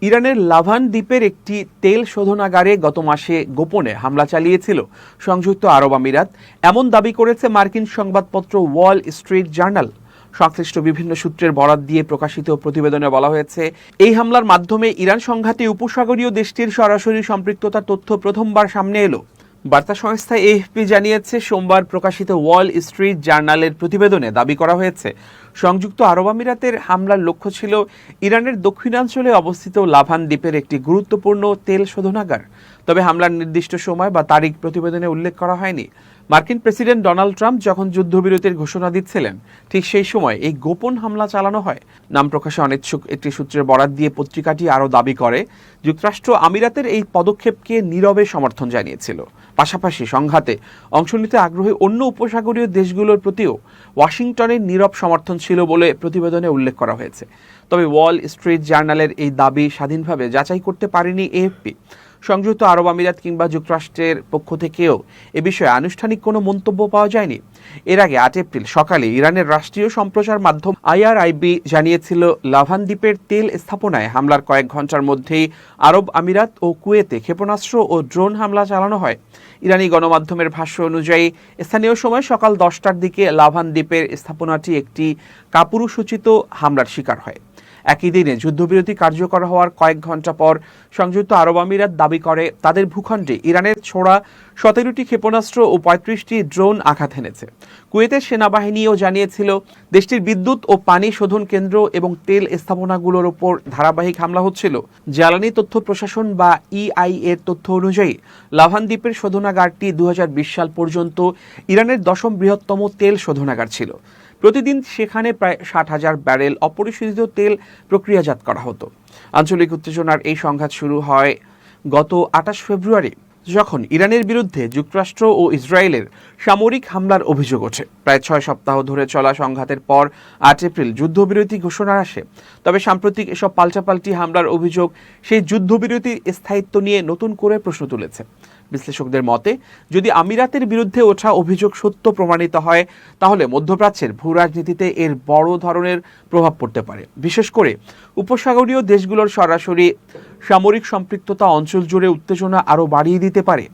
ইরানের লাভান দ্বীপের একটি তেল শোধনাগারে গত মাসে গোপনে হামলা চালিয়েছিল সংযুক্ত আরব আমিরাত, এমন দাবি করেছে মার্কিন সংবাদপত্র ওয়াল স্ট্রিট জার্নাল। সংশ্লিষ্ট বিভিন্ন সূত্রের বরাত দিয়ে প্রকাশিত প্রতিবেদনে বলা হয়েছে, এই হামলার মাধ্যমে ইরান সংঘাতে উপসাগরীয় দেশটির সরাসরি সম্পৃক্ততার তথ্য প্রথমবার সামনে এলো। বার্তা সংস্থা এএফপি জানিয়েছে, সোমবার প্রকাশিত ওয়াল স্ট্রিট জার্নালের প্রতিবেদনে দাবি করা হয়েছে, সংযুক্ত আরব আমিরাতের হামলার লক্ষ্য ছিল ইরানের দক্ষিণাঞ্চলে অবস্থিত লাভান দ্বীপের একটি গুরুত্বপূর্ণ তেল শোধনাগার। তবে হামলার নির্দিষ্ট সময় বা তারিখ প্রতিবেদনে উল্লেখ করা হয়নি। মার্কিন প্রেসিডেন্ট ডোনাল্ড ট্রাম্প যখন যুদ্ধবিরতির ঘোষণা দিচ্ছিলেন, ঠিক সেই সময় এই গোপন হামলা চালানো হয়। নাম প্রকাশে অনিচ্ছুক একটি সূত্রের বরাত দিয়ে পত্রিকাটি আরও দাবি করে, যুক্তরাষ্ট্র আমিরাতের এই পদক্ষেপকে নীরবে সমর্থন জানিয়েছিল। পাশাপাশি সংঘাতে অংশ নিতে আগ্রহী অন্য উপসাগরীয় দেশগুলোর প্রতিও ওয়াশিংটনের নীরব সমর্থন ছিল বলে প্রতিবেদনে উল্লেখ করা হয়েছে। তবে ওয়াল স্ট্রিট জার্নালের এই দাবি স্বাধীনভাবে যাচাই করতে পারেনি এএফপি। সংযুক্ত আরব আমিরাত কিংবা যুক্তরাষ্ট্রের পক্ষ থেকেও এ বিষয়ে আনুষ্ঠানিক কোনো মন্তব্য পাওয়া যায়নি। এর আগে ৮ এপ্রিল সকালে ইরানের রাষ্ট্রীয় সম্প্রচার মাধ্যম IRIB জানিয়েছিল, লাভান দ্বীপের তেল স্থাপনায় হামলার কয়েক ঘন্টার মধ্যেই আরব আমিরাত ও কুয়েতে ক্ষেপণাস্ত্র ও ড্রোন হামলা চালানো হয়। ইরানি গণমাধ্যমের ভাষ্য অনুযায়ী স্থানীয় সময় সকাল 10টার দিকে লাভান দ্বীপের স্থাপনাটি একটি কাপুরুষোচিত হামলার শিকার হয়। একই দিনে যুদ্ধবিরতি কার্যকর হওয়ার কয়েক ঘন্টা পর সংযুক্ত আরব আমিরাত দাবি করে, তাদের ভূখণ্ডে ইরানের ছোড়া 17টি ক্ষেপণাস্ত্র ও 35টি ড্রোন আঘাত হেনেছে। কুয়েতের সেনাবাহিনীও জানিয়েছিল, দেশটির বিদ্যুৎ ও পানি শোধন কেন্দ্র এবং তেল স্থাপনাগুলোর ওপর ধারাবাহিক হামলা হচ্ছিল। জ্বালানি তথ্য প্রশাসন বা EIA এর তথ্য অনুযায়ী লাভান দ্বীপের শোধনাগারটি 2020 সাল পর্যন্ত ইরানের 10ম বৃহত্তম তেল শোধনাগার ছিল। প্রতিদিন সেখানে প্রায় 60,000 ব্যারেল অপরিশোধিত তেল প্রক্রিয়াজাত করা হতো। আঞ্চলিক উত্তেজনার এই সংঘাত শুরু হয় গত 28 ফেব্রুয়ারি, যখন ইরানের বিরুদ্ধে যুক্তরাষ্ট্র ও ইসরায়েলের সামরিক হামলার অভিযোগ ওঠে। প্রায় 6 সপ্তাহ ধরে চলা সংঘাতের পর 8 এপ্রিল যুদ্ধবিরতি ঘোষণা আসে। তবে সাম্প্রতিক এসব পাল্টাপাল্টি হামলার অভিযোগ সেই যুদ্ধবিরতির স্থায়িত্ব নিয়ে নতুন করে প্রশ্ন তুলেছে। বিশ্লেষকদের মতে, যদি আমিরাতের বিরুদ্ধে ওঠা অভিযোগ সত্য প্রমাণিত হয়, তাহলে মধ্যপ্রাচ্যের ভূরাজনীতিতে এর বড় ধরনের প্রভাব পড়তে পারে। বিশেষ করে উপসাগরীয় দেশগুলোর সরাসরি সামরিক সম্পৃক্ততা অঞ্চল জুড়ে উত্তেজনা আরও বাড়িয়ে দিতে পারে।